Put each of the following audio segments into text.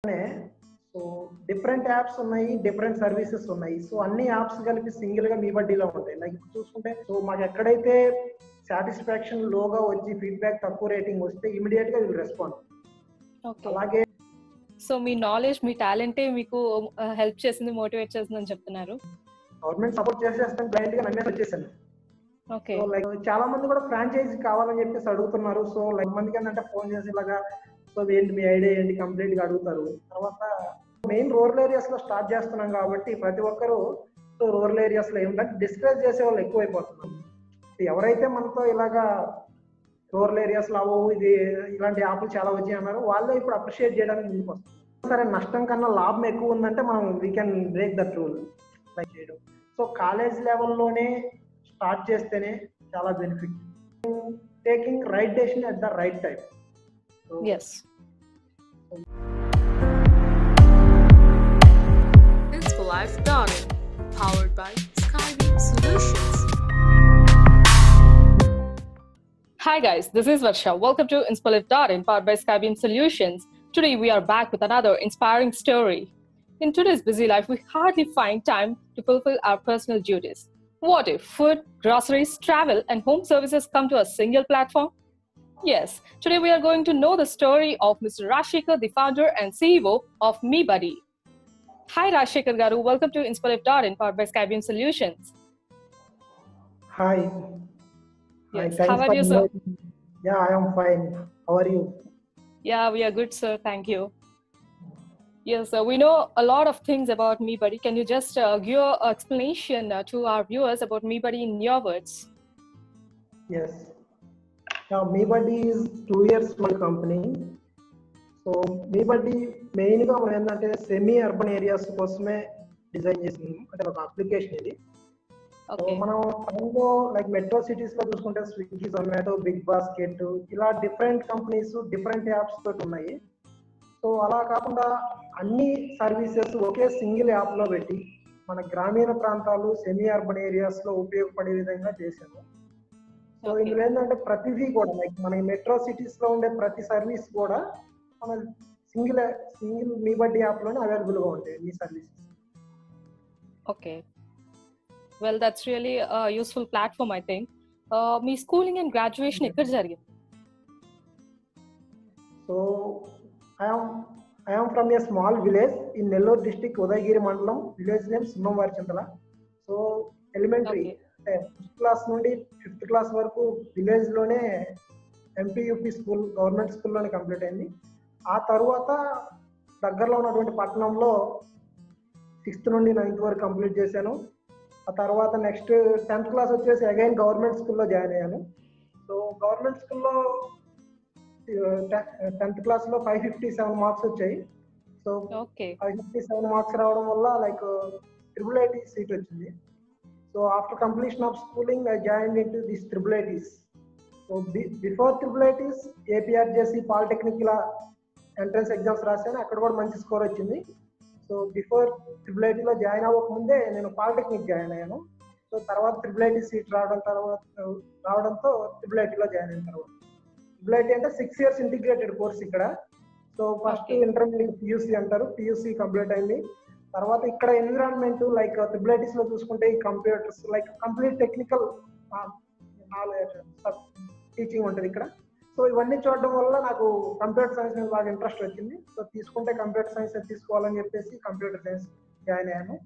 So different apps ఉన్నాయి, different services ఉన్నాయి. So అన్ని యాప్స్ కలిపి సింగిల్ గా మీ బడ్డీలో ఉంటాయి. లైక్ ఇప్పుడు చూసుకుంటే సో మాకు ఎక్కడైతే సాటిస్ఫాక్షన్ లోగా వచ్చి ఫీడ్బ్యాక్ తక్కువ రేటింగ్ వస్తే ఇమీడియట్ గా విల్ రెస్పాండ్. అలాగే సో మీ నాలెడ్జ్, మీ టాలెంటే మీకు హెల్ప్ చేసింది, మోటివేట్ చేసిందని చెప్తున్నారు. గవర్నమెంట్ సపోర్ట్ చేసేస్తాను బ్లైండ్ గా నమ్మేసి వచ్చేసాను. సో లైక్ చాలా మంది కూడా ఫ్రాంచైజీ కావాలని చెప్పేసి అడుగుతున్నారు. సో లైక్ మందికి ఏంటంటే ఫోన్ చేసి ఇలాగా సో ఏంటి మీ ఐడియా ఏంటి కంప్లీట్ గా అడుగుతారు. తర్వాత మెయిన్ రూరల్ ఏరియాస్ లో స్టార్ట్ చేస్తున్నాం కాబట్టి ప్రతి ఒక్కరు సో రూరల్ ఏరియాస్ లో ఏమిటంటే డిస్కస్ చేసే వాళ్ళు ఎక్కువైపోతున్నారు. ఎవరైతే మనతో ఇలాగా రూరల్ ఏరియాస్ లో ఇది ఇలాంటి యాప్లు చాలా వచ్చాయి అన్నారు, వాళ్ళే ఇప్పుడు అప్రిషియేట్ చేయడానికి ముందుకు వస్తారు. సరే నష్టం కన్నా లాభం ఎక్కువ ఉందంటే మనం we can break that rule like చేయడం. సో కాలేజ్ లెవెల్లోనే స్టార్ట్ చేస్తేనే చాలా benefit. Taking right decision at the right time. InspirLife.in, powered by Skybeam Solutions. Hi guys, this is Varsha. Welcome to InspirLife.in, powered by Skybeam Solutions. Today we are back with another inspiring story. In today's busy life, we hardly find time to fulfill our personal duties. What if food, groceries, travel, and home services come to a single platform? Yes, today we are going to know the story of Mr. Rajshekhar, the founder and CEO of MeBuddy. Hi Rajshekhar Garu, welcome to InspirLife.in, powered by Skybeam Solutions. Hi. Yes. How are you, sir? Yeah, I am fine. How are you? Yeah, we are good, sir. Thank you. Yes, we know a lot of things about MeBuddy. Can you just give an explanation to our viewers about MeBuddy in your words? Yes. Now, MeBuddy is 2 years old company. So MeBuddy మెయిన్గా మనం ఏంటంటే semi urban areas కోసమే design చేసింది. అంటే ఒక application ఇది. మనం టౌన్లో లైక్ మెట్రో సిటీస్ లో చూసుకుంటే స్విగ్గీ, జొమాటో, బిగ్ బాస్కెట్ ఇలా డిఫరెంట్ కంపెనీస్ డిఫరెంట్ యాప్స్ తోటి ఉన్నాయి. సో అలా కాకుండా అన్ని సర్వీసెస్ ఒకే సింగిల్ యాప్ లో పెట్టి మన గ్రామీణ ప్రాంతాలు సెమీ అర్బన్ ఏరియాస్ లో ఉపయోగపడే విధంగా చేశాము. సో ఇందులో ఏంటంటే ప్రతిదీ కూడా లైక్ మన మెట్రో సిటీస్ లో ఉండే ప్రతి సర్వీస్ కూడా మన సింగిల్ MeBuddy యాప్ లోనే అవైలబుల్ గా ఉంటాయి ఈ services. Okay, well that's really useful platform I think. Me schooling and graduation ఎక్కడ జరిగింది? So I am from a small village in Nellore district, Udayagiri mandalam, village name Sunnamvarichandala. So elementary అంటే first class నుండి 5th class వరకు village లోనే MPUP school government స్కూల్లోనే complete అయింది. ఆ తర్వాత దగ్గరలో ఉన్నటువంటి పట్టణంలో 6th నుండి 9th వరకు కంప్లీట్ చేశాను. ఆ తర్వాత నెక్స్ట్ 10th క్లాస్ వచ్చేసి అగైన్ గవర్నమెంట్ స్కూల్లో జాయిన్ అయ్యాను. సో గవర్నమెంట్ స్కూల్లో 10th క్లాస్లో 557 మార్క్స్ వచ్చాయి. సో 557 మార్క్స్ రావడం వల్ల లైక్ IIIT సీట్ వచ్చింది. So after completion of schooling I join in to this IIITs. So before IIITs APRJC polytechnic ఇలా ఎంట్రన్స్ ఎగ్జామ్స్ రాశాను, అక్కడ కూడా మంచి స్కోర్ వచ్చింది. సో బిఫోర్ IIIT లో జాయిన్ అవ్వకముందే నేను పాలిటెక్నిక్ జాయిన్ అయ్యాను. సో తర్వాత IIIT సీట్ రావడంతో IIIT లో జాయిన్ అయిన తర్వాత IIIT అంటే 6 years ఇంటిగ్రేటెడ్ కోర్స్ ఇక్కడ. సో ఫస్ట్ ఇంటర్మీడియట్ పియూసీ అంటారు, పియూసీ కంప్లీట్ అయింది. తర్వాత ఇక్కడ ఎన్విరాన్మెంట్ లైక్ IIITs లో చూసుకుంటే ఈ computers like complete technical knowledge teaching ఉంటుంది ఇక్కడ. సో ఇవన్నీ చూడడం వల్ల నాకు కంప్యూటర్ సైన్స్ మీద బాగా ఇంట్రెస్ట్ వచ్చింది. సో తీసుకుంటే కంప్యూటర్ సైన్స్ తీసుకోవాలని చెప్పేసి కంప్యూటర్ సైన్స్ జాయిన్ అయ్యాను.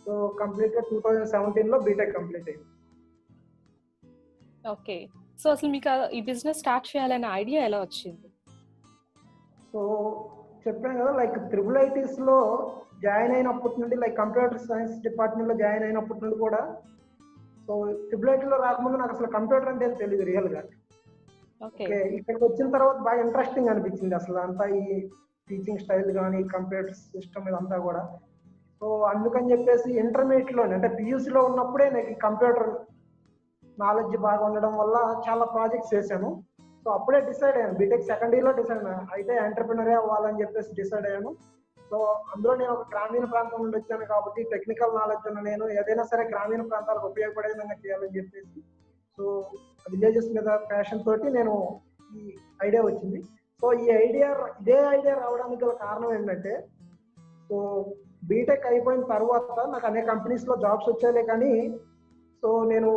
సో కంప్లీట్గా 2017లో బీటెక్ కంప్లీట్ అయింది. ఓకే, సో అసలు మీకు ఈ బిజినెస్ స్టార్ట్ చేయాలనే ఐడియా ఎలా వచ్చింది? సో చెప్పాను కదా లైక్ IIITs లో జాయిన్ అయినప్పటి నుండి లైక్ కంప్యూటర్ సైన్స్ డిపార్ట్మెంట్ లో జాయిన్ అయినప్పటి నుండి కూడా సో IIIT లో రాకముందు నాకు అసలు కంప్యూటర్ అంటే తెలియదు రియల్ గా. ఓకే, ఇక్కడికి వచ్చిన తర్వాత బాగా ఇంట్రెస్టింగ్ అనిపించింది అసలు అంతా ఈ టీచింగ్ స్టైల్ కానీ కంప్యూటర్ సిస్టమ్ ఇదంతా కూడా. సో అందుకని చెప్పేసి ఇంటర్మీడియట్ లోనే అంటే పియూసీలో ఉన్నప్పుడే నాకు కంప్యూటర్ నాలెడ్జ్ బాగా ఉండడం వల్ల చాలా ప్రాజెక్ట్స్ చేశాను. సో అప్పుడే డిసైడ్ అయ్యాను, బీటెక్ సెకండ్ ఇయర్ లో డిసైడ్ అయ్యాను అయితే ఎంటర్ప్రినరే అవ్వాలని చెప్పేసి డిసైడ్ అయ్యాను. సో అందులో నేను ఒక గ్రామీణ ప్రాంతం నుండి వచ్చాను కాబట్టి టెక్నికల్ నాలెడ్జ్ ఉన్న నేను ఏదైనా సరే గ్రామీణ ప్రాంతాలకు ఉపయోగపడే విధంగా చేయాలని చెప్పేసి సో విలేజెస్ మీద ప్యాషన్ తోటి నేను ఈ ఐడియా వచ్చింది. సో ఇదే ఐడియా రావడానికి గల కారణం ఏంటంటే, సో బీటెక్ అయిపోయిన తర్వాత నాకు అనేక కంపెనీస్ లో జాబ్స్ వచ్చాయి, కానీ సో నేను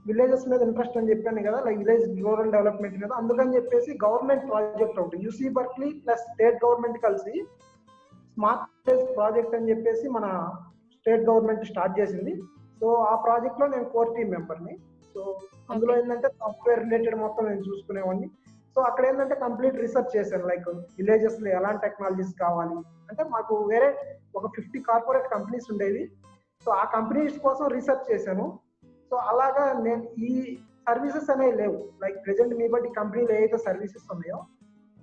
విలేజెస్ మీద ఇంట్రెస్ట్ అని చెప్పాను కదా, లైక్ విలేజ్ రూరల్ డెవలప్మెంట్ మీద. అందుకని చెప్పేసి గవర్నమెంట్ ప్రాజెక్ట్ ఒకటి UC Berkeley plus state government కలిసి స్మార్ట్ విలేజ్ ప్రాజెక్ట్ అని చెప్పేసి మన స్టేట్ గవర్నమెంట్ స్టార్ట్ చేసింది. సో ఆ ప్రాజెక్ట్ లో నేను కోర్ టీమ్ మెంబర్ని. సో అందులో ఏంటంటే సాఫ్ట్వేర్ రిలేటెడ్ మొత్తం నేను చూసుకునేవాడిని. సో అక్కడ ఏంటంటే కంప్లీట్ రీసెర్చ్ చేశాను, లైక్ విలేజెస్ లో ఎలాంటి టెక్నాలజీస్ కావాలి అంటే, మాకు వేరే ఒక 50 కార్పొరేట్ కంపెనీస్ ఉండేవి. సో ఆ కంపెనీస్ కోసం రీసెర్చ్ చేశాను. సో అలాగా నేను ఈ సర్వీసెస్ అనేవి లేవు, లైక్ ప్రెసెంట్ మీ బట్టి కంపెనీలో ఏదైతే సర్వీసెస్ ఉన్నాయో,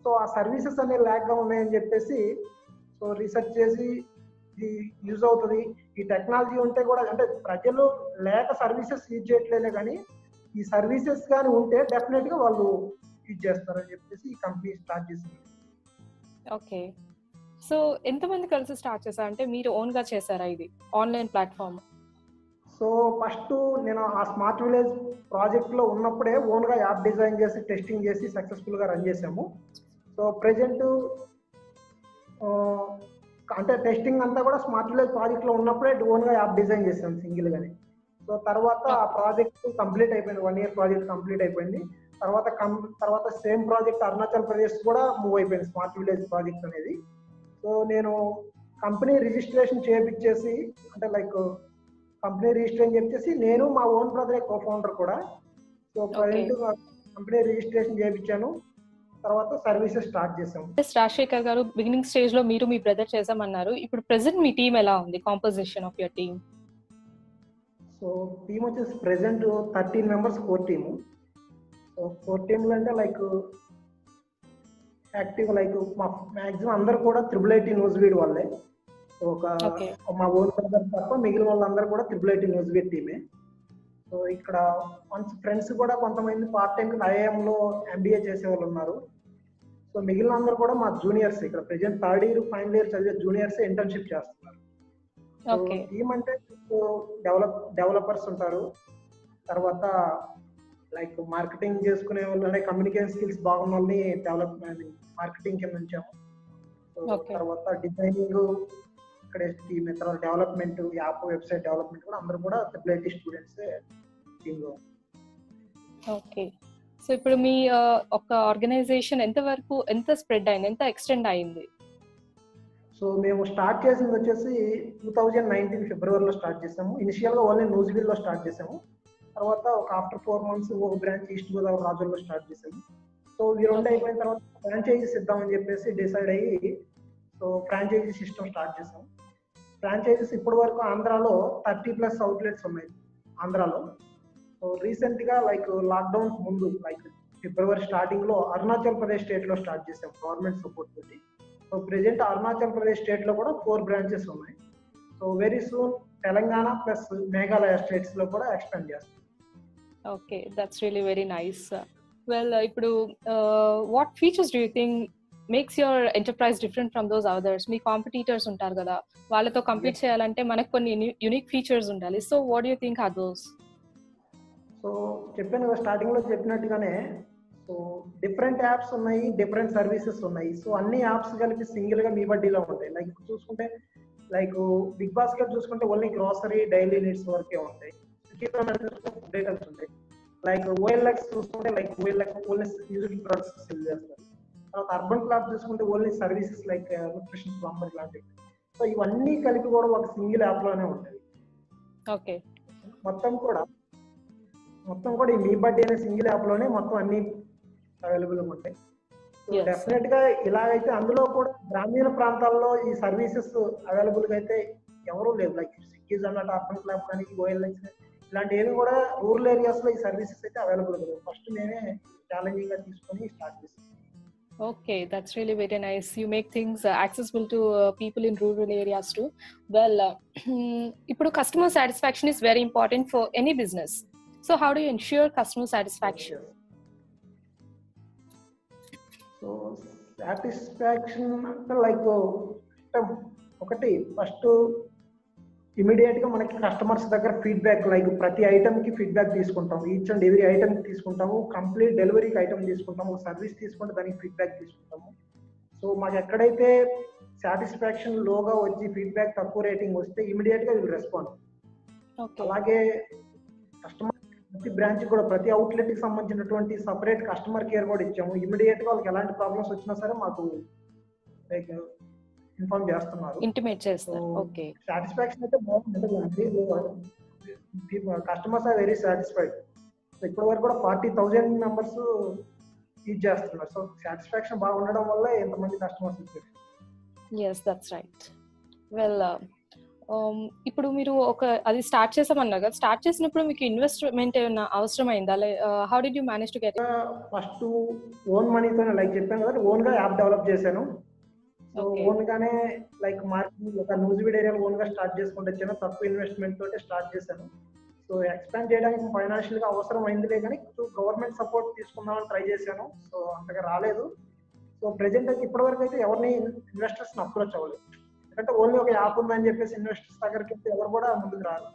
సో ఆ సర్వీసెస్ అనేవి ల్యాక్ గా ఉన్నాయని చెప్పేసి సో రీసెర్చ్ చేసి ఇది యూజ్ అవుతుంది, ఈ టెక్నాలజీ ఉంటే కూడా, అంటే ప్రజలు లేక సర్వీసెస్ యూజ్ చేయట్లేదే, కానీ ఈ సర్వీసెస్ కానీ ఉంటే డెఫినెట్ గా వాళ్ళు యూజ్ చేస్తారని చెప్పేసి ఈ కంపెనీ స్టార్ట్ చేసింది. ఓకే, సో ఎంతమంది కలిసి స్టార్ట్ చేశారు? అంటే మీరు ఓన్ గా చేశారా ఇది ఆన్లైన్ ప్లాట్ఫామ్? సో ఫస్ట్ నేను ఆ స్మార్ట్ విలేజ్ ప్రాజెక్ట్ లో ఉన్నప్పుడే ఓన్ గా యాప్ డిజైన్ చేసి టెస్టింగ్ చేసి సక్సెస్ఫుల్ గా రన్ చేసాము. సో ప్రెజెంట్ అంటే టెస్టింగ్ అంతా కూడా స్మార్ట్ విలేజ్ ప్రాజెక్ట్ లో ఉన్నప్పుడే ఓన్ గా యాప్ డిజైన్ చేసాము సింగిల్ గానే. సో తర్వాత ఆ ప్రాజెక్ట్ కంప్లీట్ అయిపోయింది, 1 year ప్రాజెక్ట్ కంప్లీట్ అయిపోయింది. తర్వాత సేమ్ ప్రాజెక్ట్ అరుణాచల్ ప్రదేశ్ కూడా మూవ్ అయిపోయింది స్మార్ట్ విలేజ్ ప్రాజెక్ట్ అనేది. సో నేను కంపెనీ రిజిస్ట్రేషన్ చేయించేసి, అంటే లైక్ కంపెనీ రిజిస్ట్రేషన్ చెప్పేసి నేను మా ఓన్ బ్రదరే కో-ఫౌండర్ కూడా. సో ప్రజెంట్ కంపెనీ రిజిస్ట్రేషన్ చేయించాను, తర్వాత సర్వీసెస్ స్టార్ట్ చేసాము. రాజశేఖర్ గారు, బిగినింగ్ స్టేజ్ లో మీరు మీ బ్రదర్ చేసామన్నారు. ఇప్పుడు ప్రెసెంట్ మీ టీమ్ ఎలా ఉంది, composition of your team? So team వచ్చేసి present 13 members core team. So core టీంలో అంటే లైక్ యాక్టివ్ లైక్ మా మ్యాక్సిమం అందరు కూడా IIIT న్యూస్వీడ్ వాళ్ళే. ఒక మా ఓన్ బ్రదర్ తప్ప మిగిలిన వాళ్ళందరూ కూడా IIIT న్యూస్వీడ్ టీమే. సో ఇక్కడ వన్స్ ఫ్రెండ్స్ కూడా కొంతమంది పార్ట్ టైం IIM లో MBA చేసే వాళ్ళు ఉన్నారు. సో మిగిలిన అందరూ కూడా మా జూనియర్స్, ఇక్కడ present 3rd year final year చదివే జూనియర్స్ ఇంటర్న్షిప్ చేస్తున్నారు. టీమ్ అంటే డెవలపర్స్ ఉంటారు, తర్వాత లైక్ మార్కెటింగ్ చేసుకునే వాళ్ళు, అంటే కమ్యూనికేషన్ స్కిల్స్ బాగున్న వాళ్ళని డెవలప్మెంట్ మార్కెటింగ్ కింద ఉంచాము. తర్వాత డిజైనింగ్ ఇక్కడ టీమ్, తర్వాత డెవలప్మెంట్, యాప్ వెబ్సైట్ డెవలప్మెంట్ కూడా అందరూ కూడా IIIT స్టూడెంట్స్ టీమ్ లో. ఓకే, సో ఇప్పుడు మీ ఒక ఆర్గనైజేషన్ ఎంత స్ప్రెడ్ అయింది, ఎంత ఎక్స్టెండ్ అయింది? సో మేము స్టార్ట్ చేసింది వచ్చేసి 2019 ఫిబ్రవరిలో స్టార్ట్ చేసాము. ఇనిషియల్ గా ఓన్లీ న్యూజివీడ్ లో స్టార్ట్ చేసాము. తర్వాత ఒక ఆఫ్టర్ 4 months ఒక బ్రాంచ్ ఈస్ట్ గోదావరి రాజుల్లో స్టార్ట్ చేసాము. సో ఈ 2 అయిపోయిన తర్వాత ఫ్రాంచైజీస్ ఇద్దామని చెప్పేసి డిసైడ్ అయ్యి సో ఫ్రాంచైజీ సిస్టమ్ స్టార్ట్ చేసాము. ఫ్రాంచైజీస్ ఇప్పటి వరకు ఆంధ్రాలో 30+ అవుట్లెట్స్ ఉన్నాయి ఆంధ్రాలో. సో రీసెంట్ గా లైక్ లాక్డౌన్ ముందు, లైక్ ఫిబ్రవరి స్టార్టింగ్ లో అరుణాచల్ ప్రదేశ్ స్టేట్ లో స్టార్ట్ చేసాం గవర్నమెంట్ సపోర్ట్ తోటి. So present Arunachal Pradesh state లో కూడా 4 branches ఉన్నాయి. So very soon Telangana plus Meghalaya states లో కూడా ఎక్స్పాండ్ చేస్తాం. Okay, that's really very nice. Well, ఇప్పుడు what features do you think makes your enterprise different from those others? మీ కాంపిటీటర్స్ ఉంటారు కదా, వాళ్ళతో కంపీట్ చేయాలంటే మనకు కొన్ని యూనిక్ ఫీచర్స్ ఉండాలి. So what do you think are those? So చెప్పాను కదా స్టార్టింగ్ లో చెప్పినట్టుగానే, సో డిఫరెంట్ యాప్స్ ఉన్నాయి, డిఫరెంట్ సర్వీసెస్ ఉన్నాయి. సో అన్ని యాప్స్ కలిపి సింగిల్ గా మీ బడ్డీలో ఉంటాయి. లైక్ చూసుకుంటే లైక్ బిగ్ బాస్కెట్ చూసుకుంటే ఓన్లీ గ్రోసరీ డైలీ నీడ్స్ వరకే ఉంటాయి. డేటల్స్ ఉంటాయి. లైక్ OLX చూసుకుంటే like OLX only using products cell చేస్తారు. తర్వాత అర్బన్ క్లాబ్ చూసుకుంటే only services like nutrition, plumber లాంటివి. సో ఇవన్నీ కలిపి కూడా ఒక సింగిల్ యాప్ లోనే ఉంటాయి. ఓకే, మొత్తం కూడా ఈ మీ బడ్డీ అనే సింగిల్ యాప్ లోనే మొత్తం అన్ని అవైలబుల్ గా ఉంటాయి. డెఫినెట్ గా ఇలాగైతే అందులో కూడా గ్రామీణ ప్రాంతాల్లో ఈ సర్వీసెస్ అవైలబుల్ గా అయితే ఎవరూ లేవు. లైక్ స్విగ్గీస్ అన్నట్టు అర్బన్ క్లాబ్ కానీ OLX ఇలాంటి ఏమి కూడా రూరల్ ఏరియాస్ లో ఈ సర్వీసెస్ అయితే అవైలబుల్ గా లేవు. ఫస్ట్ నేనే ఛాలెంజింగ్ గా తీసుకొని స్టార్ట్ చేశాను. Okay, that's really very nice. You make things accessible to people in rural areas too. Well, ఇప్పుడు customer satisfaction is very important for any business. So how do you ensure customer satisfaction? So satisfaction అంటే like ఒకటి first immediate గా మనకి customers దగ్గర feedback, like ప్రతి item కి feedback తీసుకుంటాం, each and every item కి తీసుకుంటాము, కంప్లీట్ డెలివరీకి ఐటమ్ తీసుకుంటాము, సర్వీస్ తీసుకుంటే దానికి ఫీడ్బ్యాక్ తీసుకుంటాము. సో మాకు ఎక్కడైతే సాటిస్ఫాక్షన్ లోగా వచ్చి ఫీడ్బ్యాక్ తక్కువ రేటింగ్ వస్తే ఇమీడియట్ గా విల్ రెస్పాండ్. అలాగే కస్టమర్ ప్రతి బ్రాంచ్ కూడా ప్రతి అవుట్లెట్ కి సంబంధించినటువంటి సపరేట్ కస్టమర్ కేర్ కూడా ఇచ్చాము. ఇమీడియట్ గా వాళ్ళకి ఎలాంటి ప్రాబ్లమ్స్ వచ్చినా సరే మాకు లైక్ ఇన్ఫార్మ్ చేస్తున్నారు, ఇంటిమేట్ చేస్తారు. ఓకే, సాటిస్ఫాక్షన్ అయితే బాగుంటుంది. Customers are very satisfied. ఇప్పటి వరకు కూడా 40,000 మెంబర్స్ యూజ్ చేస్తున్నారు. సో సాటిస్ఫాక్షన్ బాగా ఉండడం వల్ల ఎంతమంది కస్టమర్స్ వచ్చారు. yes that's right. well ఇప్పుడు మీరు అది స్టార్ట్ చేసామన్నారు కదా, స్టార్ట్ చేసినప్పుడు మీకు ఇన్వెస్ట్మెంట్ ఏమైనా అవసరమైందా? How did you manage to get? First own మనీతోనే, లైక్ చెప్పాను కదా, ఓన్ గా యాప్ డెవలప్ చేశాను. సో ఓన్ గానే లైక్ మార్కెటింగ్ ఒక న్యూజివీడ్ ఏరియాలో ఓన్ గా స్టార్ట్ చేసుకుంటే వచ్చాను. తక్కువ ఇన్వెస్ట్మెంట్ తోటే స్టార్ట్ చేశాను. సో ఎక్స్పాండ్ చేయడానికి ఫైనాన్షియల్ గా అవసరం అయిందిలే, కానీ గవర్నమెంట్ సపోర్ట్ తీసుకుందామని ట్రై చేశాను. సో అంతగా రాలేదు. సో ప్రెజెంట్ అయితే ఇప్పటి వరకు అయితే ఎవరిని ఇన్వెస్టర్స్ అప్రోచ్ అవ్వలేదు. ఎందుకంటే ఓన్లీ ఒక యాప్ ఉందని చెప్పేసి ఇన్వెస్టర్స్ దగ్గరికి ఎవరు కూడా ముందుకు రారు.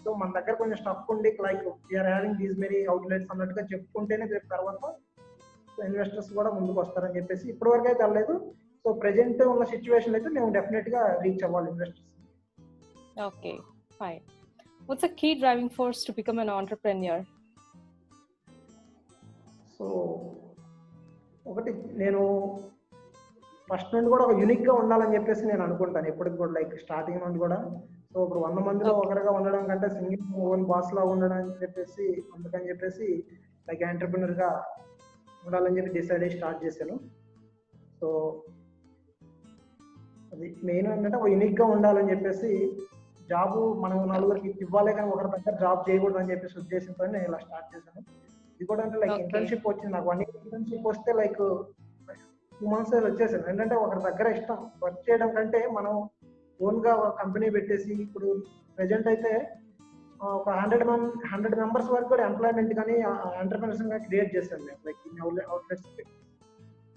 సో మన దగ్గర కొంచెం స్టఫ్ ఉండి like we're having these many outlets అన్నట్టుగా చెప్పుకుంటేనే తర్వాత ఇన్వెస్టర్స్ కూడా ముందుకు వస్తారని చెప్పేసి ఇప్పటి వరకు అయితే వెళ్ళలేదు. సో ప్రెజెంట్ ఉన్న సిచ్యువేషన్ అయితే మేము డెఫినెట్ గా రీచ్ అవ్వాలి investors. Okay fine. What's the key driving force to become an entrepreneur? So ఒకటి, నేను ఫస్ట్ నుండి కూడా ఒక యూనిక్ గా ఉండాలని చెప్పేసి నేను అనుకుంటాను ఎప్పటికి కూడా, లైక్ స్టార్టింగ్ నుండి కూడా. సో ఇప్పుడు 100 మందిలో ఒకరిగా ఉండడం కంటే సింగిల్ ఓన్ బాస్ లా ఉండడం అని చెప్పేసి, అందుకని చెప్పేసి లైక్ ఎంటర్‌ప్రెన్యూర్ గా ఉండాలని చెప్పి డిసైడ్ అయ్యి స్టార్ట్ చేశాను. సో అది మెయిన్ ఏంటంటే ఒక యూనిక్ గా ఉండాలని చెప్పేసి, జాబ్ మనం నలుగురికి ఇవ్వాలి కానీ ఒకరి దగ్గర జాబ్ చేయకూడదు అని చెప్పేసి ఉద్దేశంతో నేను ఇలా స్టార్ట్ చేశాను. ఇది కూడా అంటే లైక్ ఇంటర్న్షిప్ వచ్చింది నాకు. 1 year ఇంటర్న్షిప్ వస్తే లైక్ 2 months వచ్చేసాను. ఏంటంటే ఒకరి దగ్గర ఇష్టం వర్క్ చేయడం కంటే మనం ఓన్ గా ఒక కంపెనీ పెట్టేసి, ఇప్పుడు ప్రెజెంట్ అయితే ఒక 100 మెంబర్స్ వరకు కూడా ఎంప్లాయ్మెంట్ కానీ ఎంటర్‌ప్రెన్యూర్స్ గా క్రియేట్ చేశాను నేను, లైక్ ఇన్ అవుట్లెట్స్.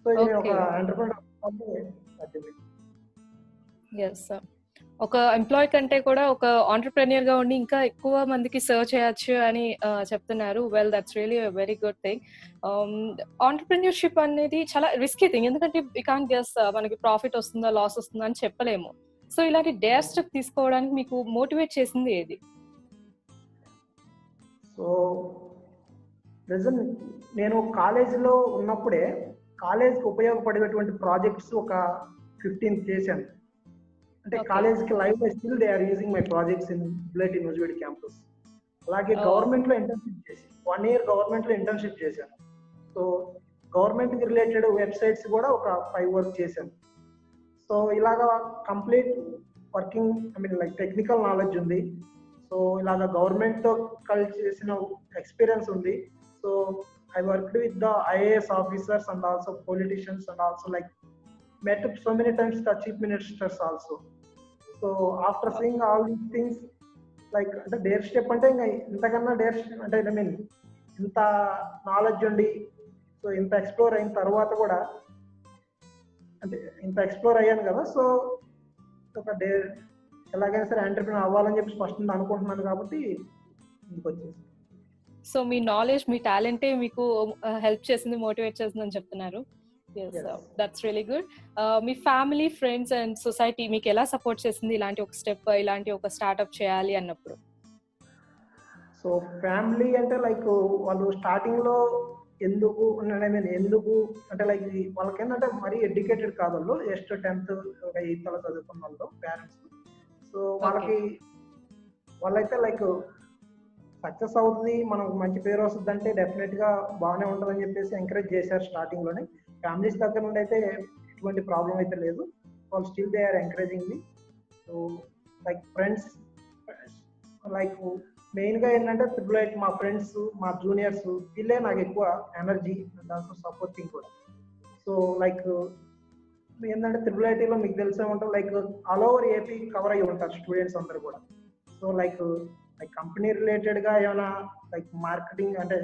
సో ఇది ఒక ఎంటర్‌ప్రెన్యూర్. yes sir. ఒక ఎంప్లాయ్ కంటే కూడా ఒక ఎంటర్‌ప్రెన్యూర్ గా ఉండి ఇంకా ఎక్కువ మందికి సర్వ్ చేయొచ్చు అని చెప్తున్నారు. Well that's really a very good thing. Entrepreneurship అనేది చాలా రిస్కీ థింగ్. ఎందుకంటే వి కాంట్ గెస్ మనకి ప్రాఫిట్ వస్తుందా లాస్ వస్తుందా అని చెప్పలేము. సో ఇలాంటి డేర్ స్టెప్ తీసుకోవడానికి మీకు మోటివేట్ చేసింది ఏది? సో ప్రెజెంట్ నేను కాలేజీలో ఉన్నప్పుడే కాలేజ్కి ఉపయోగపడేటువంటి ప్రాజెక్ట్స్ ఒక 15 చేశాను. అంటే కాలేజ్కి live still they are using my projects in bullet university campus. అలాగే గవర్నమెంట్ లో ఇంటర్న్షిప్ చేసి 1 year గవర్నమెంట్ లో ఇంటర్న్షిప్ చేశాను. సో గవర్నమెంట్ కి రిలేటెడ్ వెబ్సైట్స్ కూడా ఒక 5 వర్క్ చేశాను. సో ఇలాగా complete working, I mean like technical knowledge ఉంది. సో ఇలాగా గవర్నమెంట్ తో కలిసి చేసిన ఎక్స్పీరియన్స్ ఉంది. So I worked with the IAS officers and also politicians and also like met so many times the chief ministers also. So after seeing all these things, like the dare step ante inga intakana dare ante I mean inta knowledge undi, so inta explore ayin tarvata kuda ante inta explore ayyanu kada. So oka dare elagayina sare entrepreneur అవ్వాలని చెప్పి first నుండి అనుకుంటున్నాను కాబట్టి ఇందుకు వచ్చేసి. So మీ knowledge, మీ టాలెంటే మీకు help చేసింది, motivate చేసిందని చెప్తున్నారు. yes that's really good. Me family, friends and society మీకు ఎలా సపోర్ట్ చేసింది ఇలాంటి ఒక స్టెప్, ఇలాంటి ఒక స్టార్ట్అప్ చేయాలి అన్నప్పుడు? సో ఫ్యామిలీ అంటే లైక్ వాళ్ళు స్టార్టింగ్ లో ఎందుకు అంటే లైక్ వాళ్ళకి ఏంటంటే మరీ ఎడ్యుకేటెడ్ కాదు, వాళ్ళు జస్ట్ 10th 8th అలా చదువుకున్న వాళ్ళు పేరెంట్స్. సో వాళ్ళైతే లైక్ సక్సెస్ అవుతుంది, మనకు మంచి పేరు వస్తుంది అంటే డెఫినెట్ గా బాగానే ఉంటుందని చెప్పేసి ఎంకరేజ్ చేశారు స్టార్టింగ్ లోనే. ఫ్యామిలీస్ దగ్గర నుండి అయితే ఎటువంటి ప్రాబ్లం అయితే లేదు, వాళ్ళు still they are encouraging me. So like friends, like main గా ఏంటంటే ట్రిపుల్8 మా ఫ్రెండ్స్, మా జూనియర్స్, వీళ్ళే నాకు ఎక్కువ ఎనర్జీ అండ్ ఆల్సో సపోర్టింగ్ కూడా. సో లైక్ ఏంటంటే ట్రిపుల్8లో మీకు తెలిసే ఉంటుంది, like all over AP cover అయ్యి ఉంటారు స్టూడెంట్స్ అందరు కూడా. సో లైక్ కంపెనీ రిలేటెడ్ గా ఏమైనా లైక్ మార్కెటింగ్ అంటే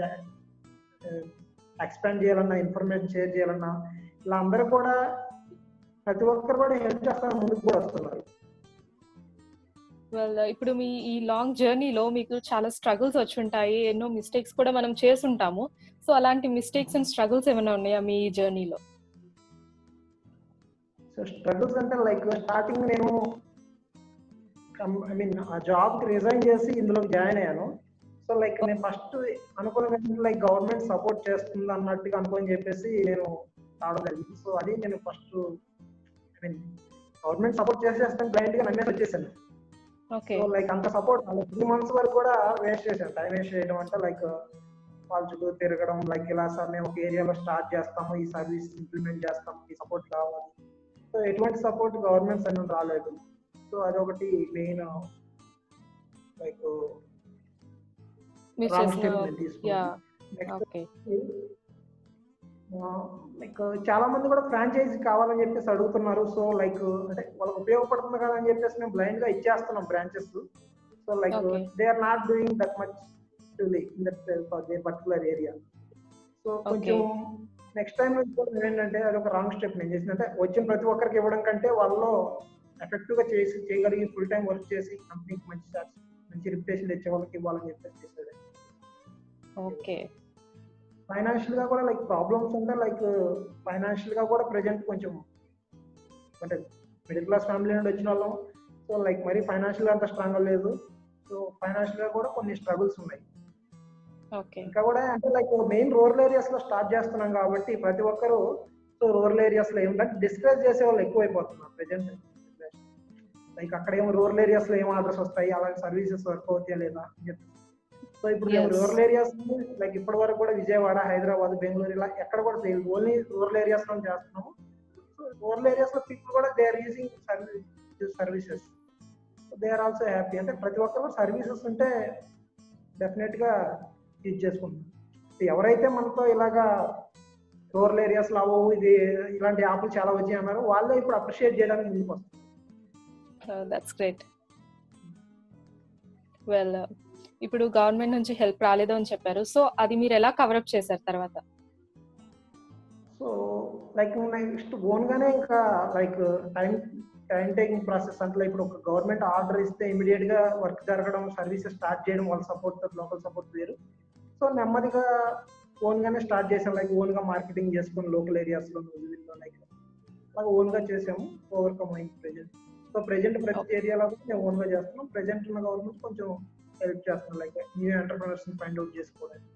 ఎక్స్పాండ్ చేయాలన్నా, ఇన్ఫర్మేషన్ షేర్ చేయాలన్నా, ఇలా అందరూ కూడా ప్రతి ఒక్కరు కూడా హెల్ప్ చేస్తారు, ముందుకు కూడా వస్తున్నారు. వెల్ ఇప్పుడు మీ ఈ లాంగ్ జర్నీలో మీకు చాలా స్ట్రగుల్స్ వచ్చి ఉంటాయి, ఎన్నో మిస్టేక్స్ కూడా మనం చేసుంటాము. సో అలాంటి మిస్టేక్స్ అండ్ స్ట్రగుల్స్ ఏమైనా ఉన్నాయా మీ జర్నీలో? సో స్ట్రగుల్స్ అంటే లైక్ స్టార్టింగ్ నేను ఐ మీన్ ఆ జాబ్కి రిజైన్ చేసి ఇందులో జాయిన్ అయ్యాను. సో లైక్ నేను ఫస్ట్ అనుకున్న లైక్ గవర్నమెంట్ సపోర్ట్ చేస్తుంది అన్నట్టుగా అనుకోని చెప్పేసి నేను రావడం జరిగింది. సో అది నేను first I mean government support చేసేస్తాను బ్లైండ్ గా నమ్మేసి వచ్చేసాను. సో లైక్ అంత సపోర్ట్ 3 months వరకు కూడా వేస్ట్ చేశాను. టైం వేస్ట్ చేయడం అంటే లైక్ వాళ్ళ చుట్టూ తిరగడం, లైక్ ఇలా సార్ మేము ఒక ఏరియాలో స్టార్ట్ చేస్తాము, ఈ సర్వీస్ ఇంప్లిమెంట్ చేస్తాము, ఈ సపోర్ట్ కావాలి. సో ఎటువంటి సపోర్ట్ గవర్నమెంట్ సైడ్ నుండి రాలేదు. సో అదొకటి మెయిన్ లైక్ రాంగ్ స్టెప్ నేను తీసుకున్నాను. లైక్ చాలా మంది కూడా ఫ్రాంచైజీ కావాలని చెప్పేసి అడుగుతున్నారు. సో లైక్ అంటే వాళ్ళకి ఉపయోగపడుతుంది కదా అని చెప్పేసి మేము బ్లైండ్ గా ఇచ్చేస్తున్నాం branches. So like they are not doing that much in that particular area. So కొంచెం నెక్స్ట్ టైం ఏంటంటే అది ఒక రాంగ్ స్టెప్ నేను చేసింది. అంటే వచ్చిన ప్రతి ఒక్కరికి ఇవ్వడం కంటే వాళ్ళలో ఎఫెక్టివ్ గా చేయగలిగి ఫుల్ టైం వర్క్ చేసి కంపెనీకి మంచి రిప్యుటేషన్ తెచ్చే వాళ్ళకి ఇవ్వాలని చెప్పేసి చేసేది. ఓకే. ఫైనాన్షియల్ గా కూడా లైక్ ప్రాబ్లమ్స్ ఉంటే లైక్ ఫైనాన్షియల్ గా కూడా ప్రెజెంట్ కొంచెం అంటే మిడిల్ క్లాస్ ఫ్యామిలీ నుండి వచ్చిన వాళ్ళం. సో లైక్ మరి ఫైనాన్షియల్ గా అంత స్ట్రాంగ్ లేదు. సో ఫైనాన్షియల్ గా కూడా కొన్ని స్ట్రగుల్స్ ఉన్నాయి. ఇంకా కూడా అంటే లైక్ మెయిన్ రూరల్ ఏరియాస్ లో స్టార్ట్ చేస్తున్నాం కాబట్టి ప్రతి ఒక్కరు సో రూరల్ ఏరియాస్ లో ఏమిటంటే డిస్కస్ చేసే వాళ్ళు ఎక్కువైపోతున్నారు ప్రెజెంట్. లైక్ అక్కడ ఏమో రూరల్ ఏరియాస్ లో ఏం ఆర్డర్స్ వస్తాయి, అలాంటి సర్వీసెస్ వర్క్ అవుతాయా లేదా అని చెప్పి. సో ఇప్పుడు మేము రూరల్ ఏరియాస్ లైక్ ఇప్పటి వరకు కూడా విజయవాడ, హైదరాబాద్, బెంగళూరు ఇలా ఎక్కడ కూడా తెలియదు, ఓన్లీ రూరల్ ఏరియాస్ లో చేస్తున్నాము. సో రూరల్ ఏరియాస్ లో పీపుల్ కూడా they are using services. They are also happy. అంటే ప్రతి ఒక్కరు సర్వీసెస్ ఉంటే డెఫినెట్ గా యూజ్ చేసుకుంటున్నాం. ఎవరైతే మనతో ఇలాగా రూరల్ ఏరియాస్ లో ఇది ఇలాంటి యాప్లు చాలా వచ్చాయి అన్నారు, వాళ్ళే ఇప్పుడు అప్రిషియేట్ చేయడానికి ముందుకు వస్తారు. That's great. వెల్ ఇప్పుడు గవర్నమెంట్ నుంచి హెల్ప్ రాలేదు అని చెప్పారు. సో అది మీరు ఎలా కవరప్ చేశారు తర్వాత? సో లైక్ నెక్స్ట్ ఓన్ గానే ఇంకా లైక్ టైం టేకింగ్ ప్రాసెస్ అంటే ఇప్పుడు ఒక గవర్నమెంట్ ఆర్డర్ ఇస్తే ఇమీడియట్ గా వర్క్ జరగడం, సర్వీసెస్ స్టార్ట్ చేయడం, వాళ్ళ సపోర్ట్ లోకల్ సపోర్ట్ వేరు. సో నెమ్మదిగా ఓన్ గానే స్టార్ట్ చేసాం. లైక్ ఓన్ గా మార్కెటింగ్ చేసుకుని లోకల్ ఏరియాస్ లో లైక్ అలాగే ఓన్ గా చేసాము. ఓవర్కమ్ అయింది ప్రెజెంట్. సో ప్రెజెంట్ ప్రతి ఏరియాలో మేము ఓన్ గా చేస్తున్నాం. ప్రెజెంట్ ఉన్న గవర్నమెంట్ కొంచెం హెల్ప్ చేస్తున్నాం లైక్ న్యూ ఎంటర్‌ప్రెన్యూర్స్ ని ఫైండ్ అవుట్ చేసుకోవడానికి.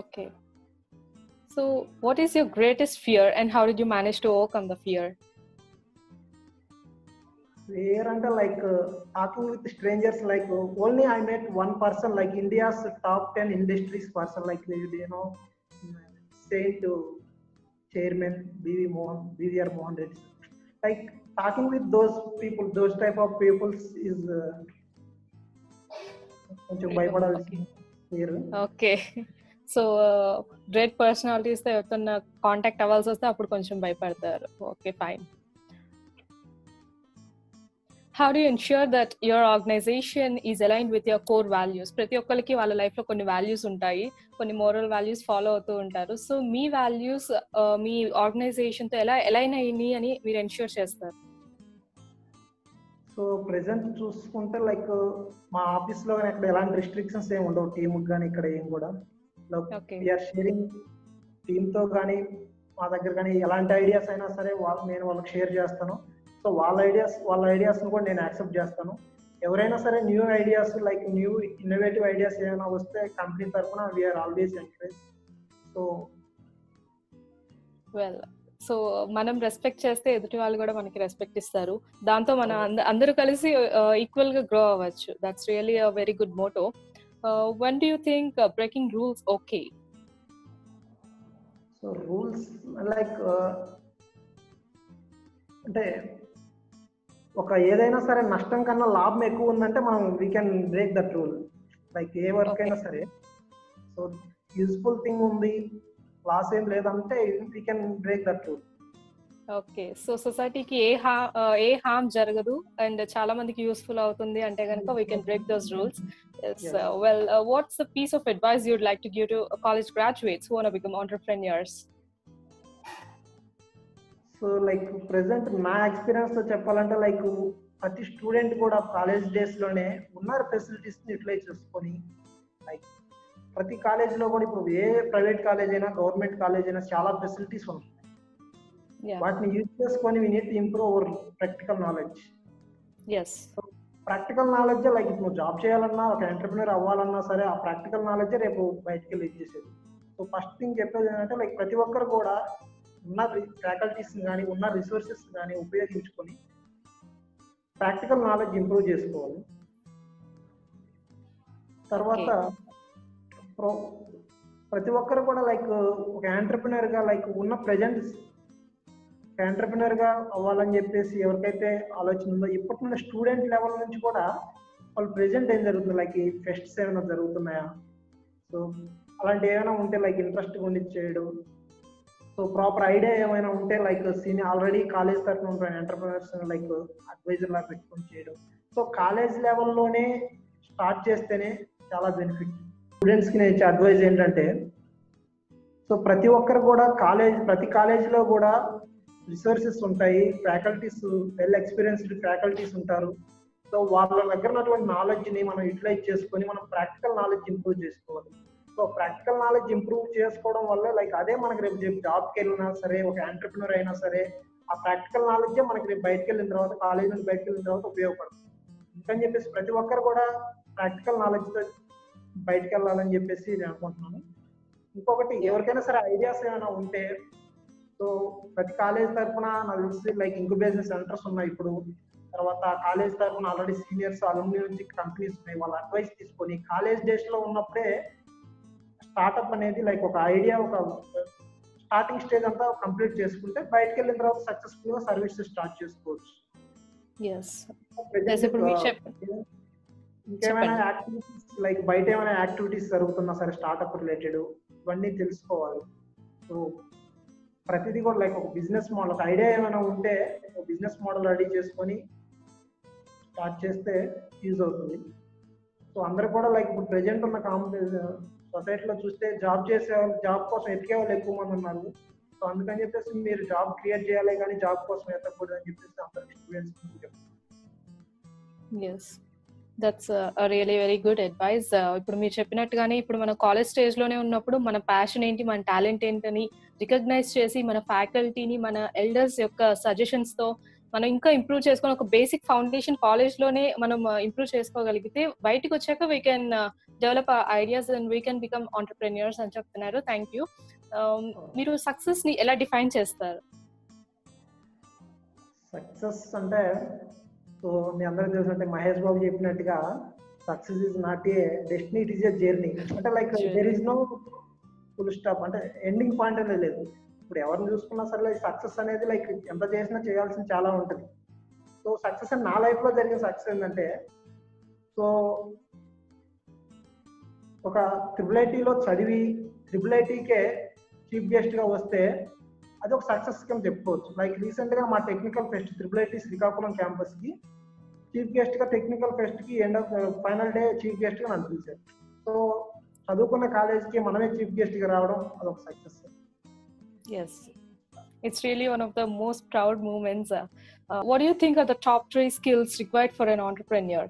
Okay. So what is your greatest fear and how did you manage to overcome the fear? Fear అంటే like talking with strangers. Like only I met one person like India's top 10 industries person like Saint Chairman BVR Mohan Reddy. Like talking with those people, those type of people is కొంచెం భయపడాల్సి. Okay. So great personalities తో ఎవరితో contact అవ్వాల్సి వస్తే అప్పుడు కొంచెం భయపడతారు. Okay, fine. How do you ensure that your organization is aligned with your core values? ప్రతి ఒక్కరికి వాళ్ళ లైఫ్ లో కొన్ని వాల్యూస్ ఉంటాయి, కొన్ని మోరల్ వాల్యూస్ ఫాలో అవుతూ ఉంటారు. సో మీ వాల్యూస్ మీ ఆర్గనైజేషన్ తో ఎలా అలైన్ అయ్యి అని మీరు ఎన్ష్యూర్ చేస్తారు? సో ప్రెసెంట్ చూసుకుంటే లైక్ మా ఆఫీస్ లో ఇక్కడ ఎలాంటి రిస్ట్రిక్షన్స్ ఏమి ఉండవు టీమ్ కానీ ఇక్కడ ఏం కూడా. వీఆర్ షేరింగ్ టీమ్ తో కానీ మా దగ్గర కానీ ఎలాంటి ఐడియాస్ అయినా సరే నేను వాళ్ళకి షేర్ చేస్తాను. సో వాళ్ళ ఐడియాస్ కూడా నేను యాక్సెప్ట్ చేస్తాను. ఎవరైనా సరే new ideas like new innovative ideas ఏమైనా వస్తే కంపెనీ తరఫున వీఆర్ ఆల్వేస్ ఎంకరేజ్. సో మనం రెస్పెక్ట్ చేస్తే ఎదుటి వాళ్ళు కూడా మనకి రెస్పెక్ట్ ఇస్తారు. దాంతో మనం అందరూ కలిసి ఈక్వల్ గా గ్రో అవ్వచ్చు. That's really a very good motto. when do you think breaking rules okay? So rules like అంటే ఒక ఏదైనా సరే నష్టం కన్నా లాభం ఎక్కువ ఉందంటే మనం we can break that rule. Like A work అయినా సరే సో యూస్ఫుల్ థింగ్ ఉంది, లాస్ ఏం లేదంటే we can break that rule. Okay. So సొసైటీకి ఏ హార్మ్ జరగదు అండ్ చాలా మందికి యూస్ఫుల్ అవుతుంది అంటే కనుక we can break those rules. Well, what's the piece of advice you'd like to give to college graduates who want to become entrepreneurs? So so like present నా experience తో చెప్పాలంటే like ప్రతి student కూడా college days లోనే ఉన్న facilities ని utilise చేసుకొని like ప్రతి కాలేజీలో కూడా ఇప్పుడు ఏ ప్రైవేట్ కాలేజ్ అయినా గవర్నమెంట్ కాలేజ్ అయినా చాలా ఫెసిలిటీస్ ఉన్నాయి. వాటిని యూజ్ చేసుకొని we need to improve our practical knowledge. Practical knowledge like ఇప్పుడు జాబ్ చేయాలన్నా ఒక ఎంటర్ప్రినర్ అవ్వాలన్నా సరే ఆ ప్రాక్టికల్ నాలెడ్జ్ రేపు బయటకి వెళ్ళి ఇచ్చేసేది. సో ఫస్ట్ థింగ్ చెప్పేది ఏంటంటే లైక్ ప్రతి ఒక్కరు కూడా ఉన్న ఫ్యాకల్టీస్ కానీ ఉన్న రిసోర్సెస్ కానీ ఉపయోగించుకొని ప్రాక్టికల్ నాలెడ్జ్ ఇంప్రూవ్ చేసుకోవాలి. తర్వాత ప్రతి ఒక్కరు కూడా లైక్ ఒక ఎంటర్ప్రినర్ గా లైక్ ఉన్న ప్రెజెంట్ ఎంటర్ప్రినర్ గా అవ్వాలని చెప్పేసి ఎవరికైతే ఆలోచన ఉందో ఇప్పటి నుండి స్టూడెంట్ లెవెల్ నుంచి కూడా వాళ్ళు ప్రెజెంట్ ఏం జరుగుతుంది లైక్ ఈ ఫెస్ట్స్ ఏమైనా జరుగుతున్నాయా, సో అలాంటి ఏమైనా ఉంటే లైక్ ఇంట్రెస్ట్ ఉండి చేయడం, సో ప్రాపర్ ఐడియా ఏమైనా ఉంటే లైక్ సీనియర్ ఆల్రెడీ కాలేజ్ తరఫున ఉంటాయి ఎంటర్ప్రినర్స్ లైక్ అడ్వైజర్ లాగా పెట్టుకొని చేయడం. సో కాలేజ్ లెవెల్లోనే స్టార్ట్ చేస్తేనే చాలా బెనిఫిట్. స్టూడెంట్స్ కి నేను ఇచ్చే అడ్వైజ్ ఏంటంటే సో ప్రతి ఒక్కరు కూడా ప్రతి కాలేజీలో కూడా రిసోర్సెస్ ఉంటాయి, ఫ్యాకల్టీస్ వెల్ ఎక్స్పీరియన్స్డ్ ఫ్యాకల్టీస్ ఉంటారు. సో వాళ్ళ దగ్గర ఉన్నటువంటి నాలెడ్జ్ ని మనం యూటిలైజ్ చేసుకొని మనం ప్రాక్టికల్ నాలెడ్జ్ ఇంప్రూవ్ చేసుకోవాలి. సో ప్రాక్టికల్ నాలెడ్జ్ ఇంప్రూవ్ చేసుకోవడం వల్ల లైక్ అదే మనకి రేపు జాబ్కి వెళ్ళినా సరే ఒక ఎంటర్ప్రినర్ అయినా సరే ఆ ప్రాక్టికల్ నాలెడ్జే మనకి రేపు బయటకు వెళ్ళిన తర్వాత కాలేజ్ నుండి బయటకు వెళ్ళిన తర్వాత ఉపయోగపడుతుంది. అందుకని చెప్పేసి ప్రతి ఒక్కరు కూడా ప్రాక్టికల్ నాలెడ్జ్ తో బయటకు వెళ్ళాలని చెప్పేసి నేను అనుకుంటున్నాను. ఇంకొకటి ఎవరికైనా సరే ఐడియాస్ ఏమైనా ఉంటే సో ప్రతి కాలేజ్ తరఫున నాకు తెలిసి లైక్ ఇంక్యుబేషన్ సెంటర్స్ ఉన్నాయి ఇప్పుడు. తర్వాత కాలేజ్ తరఫున ఆల్రెడీ సీనియర్స్ అలుమ్ని నుంచి కంపెనీస్ ఉన్నాయి, వాళ్ళ అడ్వైస్ తీసుకొని కాలేజ్ డేస్ లో ఉన్నప్పుడే స్టార్ట్అప్ అనేది లైక్ ఒక ఐడియా ఒక స్టార్టింగ్ స్టేజ్ అంతా కంప్లీట్ చేసుకుంటే బయటకు వెళ్ళిన తర్వాత సక్సెస్ఫుల్ గా సర్వీసెస్ స్టార్ట్ చేసుకోవచ్చు. ఇంకేమైనా యాక్టివిటీస్ లైక్ బయట ఏమైనా యాక్టివిటీస్ జరుగుతున్నా సరే స్టార్ట్అప్ రిలేటెడ్ ఇవన్నీ తెలుసుకోవాలి. సో ప్రతిదీ కూడా లైక్ ఒక బిజినెస్ మోడల్ ఒక ఐడియా ఏమైనా ఉంటే బిజినెస్ మోడల్ రెడీ చేసుకొని స్టార్ట్ చేస్తే యూజ్ అవుతుంది. సో అందరు కూడా లైక్ ఇప్పుడు ప్రెజెంట్ ఉన్న సొసైటీలో చూస్తే జాబ్ కోసం ఎతికే వాళ్ళు ఎక్కువ మంది ఉన్నారు. సో అందుకని చెప్పేసి మీరు జాబ్ క్రియేట్ చేయాలి కానీ జాబ్ కోసం ఎత్తకూడదు అని చెప్పేసి అందరికి స్టూడెంట్స్ చెప్తారు. That's really very good advice. ఇప్పుడు మీరు చెప్పినట్టుగానే ఇప్పుడు మన కాలేజ్ స్టేజ్ లోనే ఉన్నప్పుడు మన ప్యాషన్ ఏంటి, మన టాలెంట్ ఏంటని రికగ్నైజ్ చేసి మన ఫ్యాకల్టీని మన ఎల్డర్స్ యొక్క సజెషన్స్ తో మనం ఇంకా ఇంప్రూవ్ చేసుకొని ఒక బేసిక్ ఫౌండేషన్ కాలేజ్ లోనే మనం ఇంప్రూవ్ చేసుకోగలిగితే బయటకు వచ్చాక we can develop ideas and we can become entrepreneurs అని చెప్తున్నారు. Thank you. మీరు సక్సెస్ ని ఎలా డిఫైన్ చేస్తారు? సక్సెస్ అంటే సో మీ అందరూ తెలిసినట్టే మహేష్ బాబు చెప్పినట్టుగా success is not a destiny, it is a journey. అంటే like there is no full stop, అంటే ఎండింగ్ పాయింట్ అనేది లేదు. ఇప్పుడు ఎవరిని చూసుకున్నా సరే సక్సెస్ అనేది లైక్ ఎంత చేసినా చేయాల్సింది చాలా ఉంటుంది. సో సక్సెస్ అని నా లైఫ్ లో జరిగిన సక్సెస్ ఏంటంటే సో ఒక IIITలో చదివి IIITకే చీఫ్ గెస్ట్ గా వస్తే అది ఒక సక్సెస్ కింద చెప్పుకోవచ్చు. లైక్ రీసెంట్ గా మా technical pest IIIT Srikakulam campus కి చీఫ్ గెస్ట్ గా టెక్నికల్ ఫెస్ట్ కి end of final day chief guest గా నన్ను పిలిచారు. సో చదువుకున్న కాలేజ్ కి మనమే చీఫ్ గెస్ట్ గా రావడం అదొక success. Yes, it's really one of the most proud moments. What do you think are the top 3 skills required for an entrepreneur?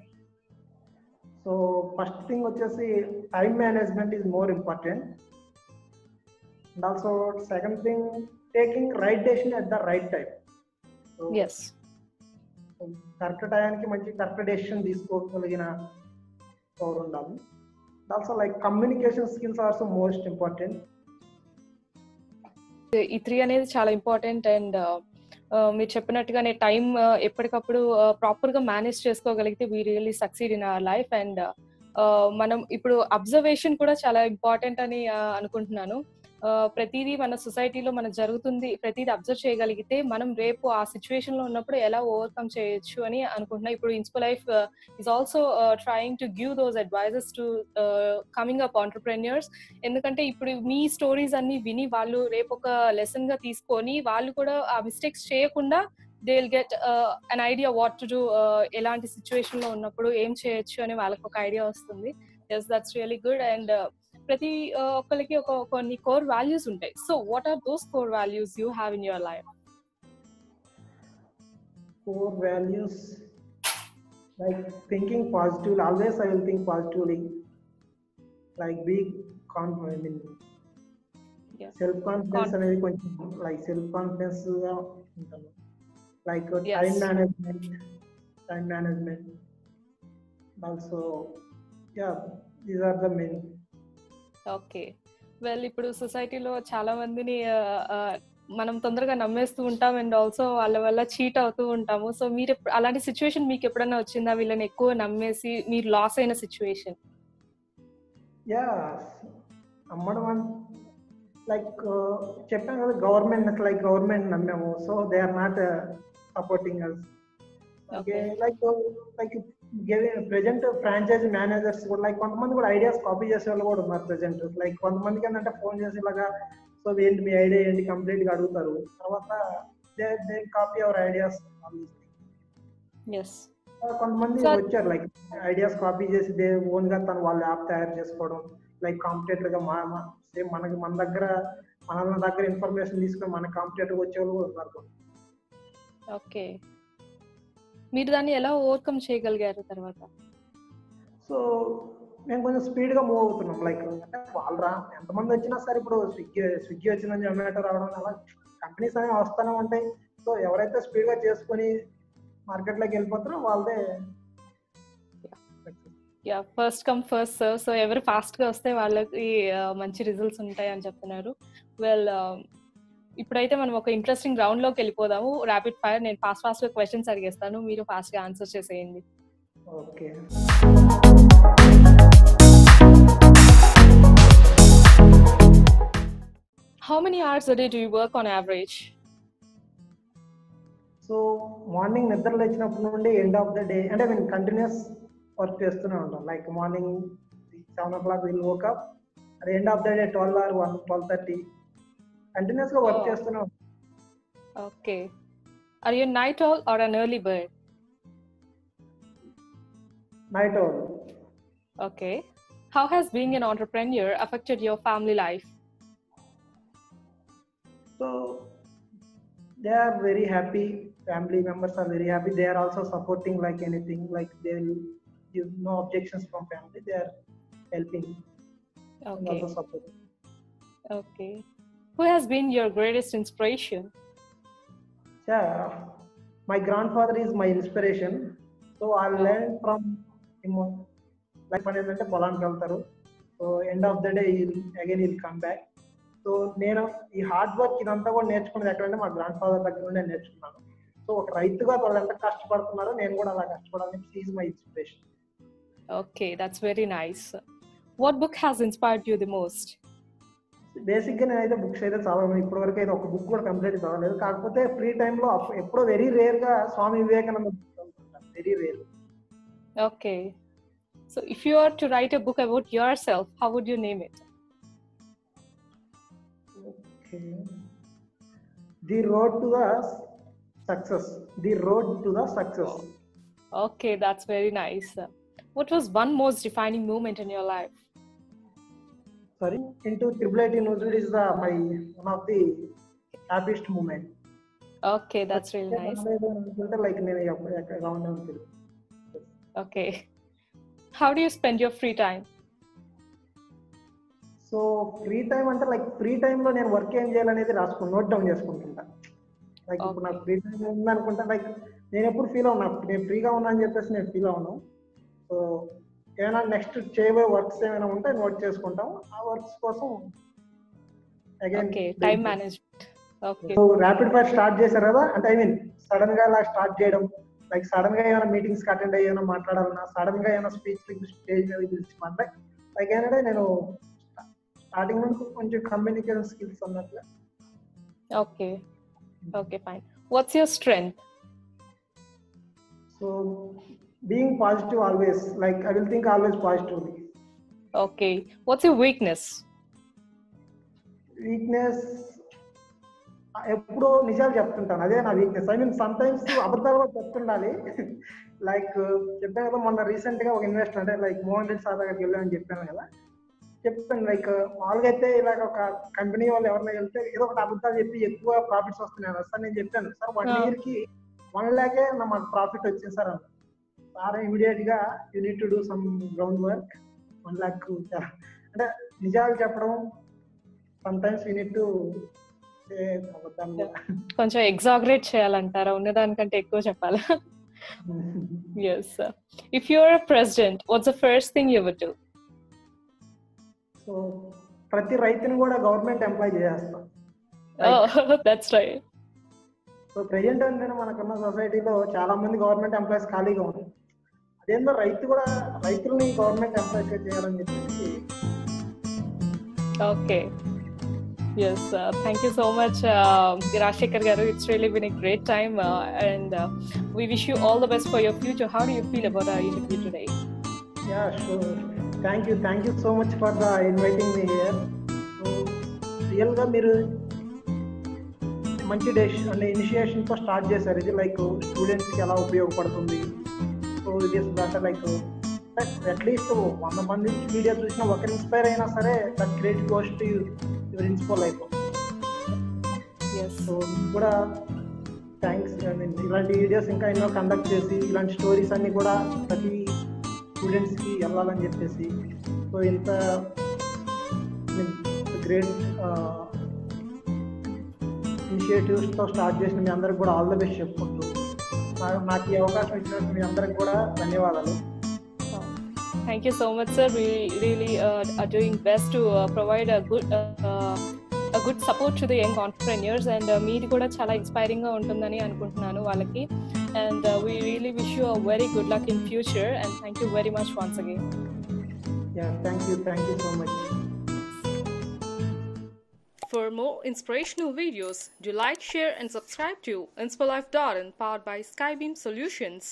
So first thing వచ్చేసి time management is more important, and also second thing taking right decision at the right time. So yes, correct టైంకి మంచి correct decision తీసుకోగలిగిన power ఉండాలి. Also like communication skills also most important. ఈ 3 అనేది చాలా important. And మీరు చెప్పినట్టుగానే time ఎప్పటికప్పుడు proper గా మేనేజ్ చేసుకోగలిగితే we really succeed in our life. And మనం ఇప్పుడు అబ్జర్వేషన్ కూడా చాలా ఇంపార్టెంట్ అని అనుకుంటున్నాను. ప్రతిదీ మన సొసైటీలో మన జరుగుతుంది ప్రతిదీ అబ్జర్వ్ చేయగలిగితే మనం రేపు ఆ సిచ్యువేషన్ లో ఉన్నప్పుడు ఎలా ఓవర్కమ్ చేయొచ్చు అని అనుకుంటున్నా. ఇప్పుడు Inspo Life is also trying to give those advises to coming up entrepreneurs. ఎందుకంటే ఇప్పుడు మీ స్టోరీస్ అన్ని విని వాళ్ళు రేపు ఒక లెసన్ గా తీసుకొని వాళ్ళు కూడా ఆ మిస్టేక్స్ చేయకుండా they will get an idea what to do, ఎలాంటి సిచ్యువేషన్ లో ఉన్నప్పుడు ఏం చేయొచ్చు అని వాళ్ళకి ఒక ఐడియా వస్తుంది. Yes, that's really good. And ప్రతి ఒక్కరికి కొన్ని కోర్ వాల్యూస్ ఉంటాయి. So what are those core values you have in your life? Core values, like thinking positive. Always I will think positively. Like be confident. I mean, Yeah. Self confidence అనేది కొంచెం like self confidence గా ఉంటాను. Like Yes. Time management also yeah these are the main. Okay. Well ఇప్పుడు సొసైటీలో చాలా మందిని మనం తొందరగా నమ్మేస్తూ ఉంటాం అండ్ ఆల్సో వాళ్ళ వల్ల చీట్ అవుతూ ఉంటాము. సో మీరు అలాంటి సిచ్యువేషన్ మీకు ఎప్పుడైనా వచ్చిందా? వీళ్ళని ఎక్కువ నమ్మేసి మీరు లాస్ అయిన సిచ్యువేషన్? యా నమ్మడం లైక్ చెప్పాను కదా, గవర్నమెంట్ నమ్మాము. So they are not supporting us. Okay, like present franchise managers కూడా లైక్ కొంతమంది కూడా ఐడియాస్ కాపీ చేసే వాళ్ళు కూడా ఉన్నారు ప్రెజెంట్. లైక్ కొంతమందికి ఏంటంటే ఫోన్ చేసి ఇలాగా సో ఏంటి మీ ఐడియా ఏంటి కంప్లీట్ గా అడుగుతారు, తర్వాత దే కాపీ అవర్ ఐడియాస్. కొంతమంది వచ్చారు లైక్ ఐడియాస్ కాపీ చేసి దే ఓన్ గా వాళ్ళు యాప్ తయారు చేసుకోవడం, లైక్ కాంపిటేటర్ గా సేమ్ మన దగ్గర ఇన్ఫర్మేషన్ తీసుకొని మన కాంపిటేటర్ వచ్చే వాళ్ళు కూడా ఉన్నారు. ఓకే, మీరు దాన్ని ఎలా ఓవర్కమ్ చేయగలిగారు తర్వాత? సో మేము కొంచెం స్పీడ్ గా మూవ్ అవుతున్నాం. లైక్ అంటే వాళ్ళు ఎంతమంది వచ్చినా సరే, ఇప్పుడు స్విగ్గీ వచ్చిందని జొమాటో రావడం అలా కంపెనీస్ అనేవి వస్తూనే ఉంటాయి. సో ఎవరైతే స్పీడ్ గా చేసుకుని మార్కెట్ లోకి వెళ్ళిపోతారో వాళ్ళదే. Yeah, first come first serve. So ఎవరు ఫాస్ట్ గా వస్తే వాళ్ళకి మంచి రిజల్ట్స్ ఉంటాయి అని చెప్తున్నారు. వెల్, ఇప్పుడైతే మనం ఒక ఇంట్రెస్టింగ్ రౌండ్ లోకి వెళ్ళిపోదాము. Rapid fire. నేను ఫాస్ట్ గా క్వశ్చన్స్ అడిగేస్తాను, మీరు ఫాస్ట్ గా ఆన్సర్ చేసేయండి. Okay. How many hours a day do you work on average? So morning నిద్ర లేచినప్పటి నుండి ఎండ్ ఆఫ్ ద డే అంటే మేము కంటిన్యూస్ వర్క్ చేస్తూనే ఉంటాం. Like morning 7 o'clock will woke up, అది end of the day 12 or 1, 12:30 continuous గా work చేస్తూనే ఉంటాం. Okay. Are you night owl or an early bird? Night owl. Okay. How has being an entrepreneur affected your family life? So they are very happy. Family members are very happy. They are also supporting like anything. Like they will give no objections from family. They are helping. Okay. And also supporting. Okay. Who has been your greatest inspiration? Yeah, my grandfather is my inspiration. So I learned from him. Like మన ఏంటంటే పొలానికి వెళ్తారు. So end of the day he'll come back. So నేను ఈ hard work ఇదంతా కూడా నేర్చుకున్నది ఎక్కడంటే మా గ్రాండ్ ఫాదర్ దగ్గర నుండి నేర్చుకున్నాను. సో ఒక రైతుగా వాళ్ళు ఎంత కష్టపడుతున్నారో నేను కూడా అలా కష్టపడాలని is my inspiration. Okay, that's very nice. What book has inspired you the most? Basic గా నేనైతే బుక్స్ అయితే చదవను. ఇప్పటి వరకు అయితే ఒక బుక్ కూడా కంప్లీట్ చదవలేదు. కాకపోతే ఫ్రీ టైంలో ఎప్పుడో వెరీ రేర్ గా స్వామి వివేకానంద బుక్ చదువుతుంటాను. Very rare. Okay. So if you are to write a book about yourself, how would you name it? The road to the success. The road to the success. Okay, that's very nice. What was one most defining moment in your life? Sorry, into IIIT University is one of the happiest moment. Okay, that's really nice. Like around. Okay. How do you spend your free time? So free time అంటే like free టైంలో నేను work ఏం చేయాలనేది note down చేసుకుంటుంటా. Like ఇప్పుడు నాకు free time ఉందనుకుంటా, like నేను ఎప్పుడు feel అవును నేను ఫ్రీగా ఉన్నా అని చెప్పేసి నేను ఫీల్ అవును. సో ఏమైనా నెక్స్ట్ చేయబోయే వర్క్స్ ఏమైనా ఉంటే నోట్ చేసుకుంటాం. ఆ వర్క్స్ కోసం time management. Okay. So rapid fire start చేశారు కదా, అంటే ఐ మీన్ సడన్ గా ఇలా స్టార్ట్ చేయడం, లైక్ సడన్ గా ఏమైనా మీటింగ్స్ అటెండ్ అయ్యి ఏమైనా మాట్లాడాలన్నా, సడన్ గా ఏమైనా స్పీచ్ స్టేజ్ మీద పిలిచి మాట్లాడి, లైక్ ఏంటంటే నేను స్టార్టింగ్ నుంచి కొంచెం కమ్యూనికేషన్ స్కిల్స్ అన్నట్టు. Okay. Okay, fine. What's your strength? So being positive always, like I will think always positively. Okay. What's your weakness? Weakness ఎప్పుడూ నిజాలు చెప్తుంటాను, అదే నా weakness. I mean some times అబద్ధాలు కూడా చెప్తుండాలి. లైక్ చెప్పాను కదా మొన్న రీసెంట్ గా ఒక ఇన్వెస్టర్ అంటే లైక్ మోహన్ రెడ్డి సార్ దగ్గరికి వెళ్ళామని చెప్పాను కదా, చెప్తాను లైక్ మామూలుగా అయితే ఇలాగ ఒక కంపెనీ వాళ్ళు ఎవరైనా వెళ్తే ఏదో ఒకటి అబద్ధాలు చెప్పి ఎక్కువ ప్రాఫిట్స్ వస్తున్నాయి సార్. నేను చెప్పాను సార్ 1 year కి 1 lakh మాకు ప్రాఫిట్ వచ్చింది సార్ అన్న. సార్ ఇమీడియట్ గా you need to do some ground work. 1 lakh అంటే నిజాలు చెప్పడం సమ్టైమ్స్ యూ నీడ్ టు కొంచెం ఎగ్జాగరేట్ చేయాలంటారా, ఉన్నదానికంటే ఎక్కువ చెప్పాలా? Yes, sir. If you're a president, what's the first thing you would do? So ప్రతి రైతుని కూడా గవర్నమెంట్ ఎంప్లాయ్ చేసేస్తాం. That's right. సో ప్రెజెంట్ అంటే మనకున్న సొసైటీలో చాలా మంది గవర్నమెంట్ ఎంప్లాయీస్ ఖాళీగా ఉన్నారు. అదేందో రైతుల్ని గవర్నమెంట్ ఎంప్లాయీస్ చేయాలని చెప్పేసి. Okay. Yes, thank you so much, Rajshekhar garu. It's really been a great time, and we wish you all the best for your future. How do you feel about our interview today? Yeah, sure. Thank you so much for the inviting me here. So real ga మీరు మంచి decision అంటే initiation తో start చేశారు. ఇది like students కి ఎలా ఉపయోగపడుతుంది. So it is better like at least 100 మంది వీడియో చూసినా ఒకరు ఇన్స్పైర్ అయినా సరే that great goes to your Inspo Life. So కూడా థ్యాంక్స్. ఇలాంటి వీడియోస్ ఇంకా ఎన్నో కండక్ట్ చేసి ఇలాంటి స్టోరీస్ అన్ని కూడా ప్రతి స్టూడెంట్స్ కి వెళ్ళాలని చెప్పేసి. సో ఇంత గ్రేట్ ఇనిషియేటివ్స్ తో స్టార్ట్ చేసిన మీ అందరికి కూడా ఆల్ ద బెస్ట్ చెప్పుకుంటూ నాకు ఈ అవకాశం ఇచ్చినట్టు మీ అందరికి కూడా ధన్యవాదాలు. Thank you so much, sir. We really are doing best to provide a good support to the young entrepreneurs, and meedi kuda chala inspiring ga untundani anukuntunnanu vallaki, and we really wish you a very good luck in future, and thank you very much once again. Yeah, thank you so much. For more inspirational videos, do like, share and subscribe to InspirLife.in, powered by Skybeam Solutions.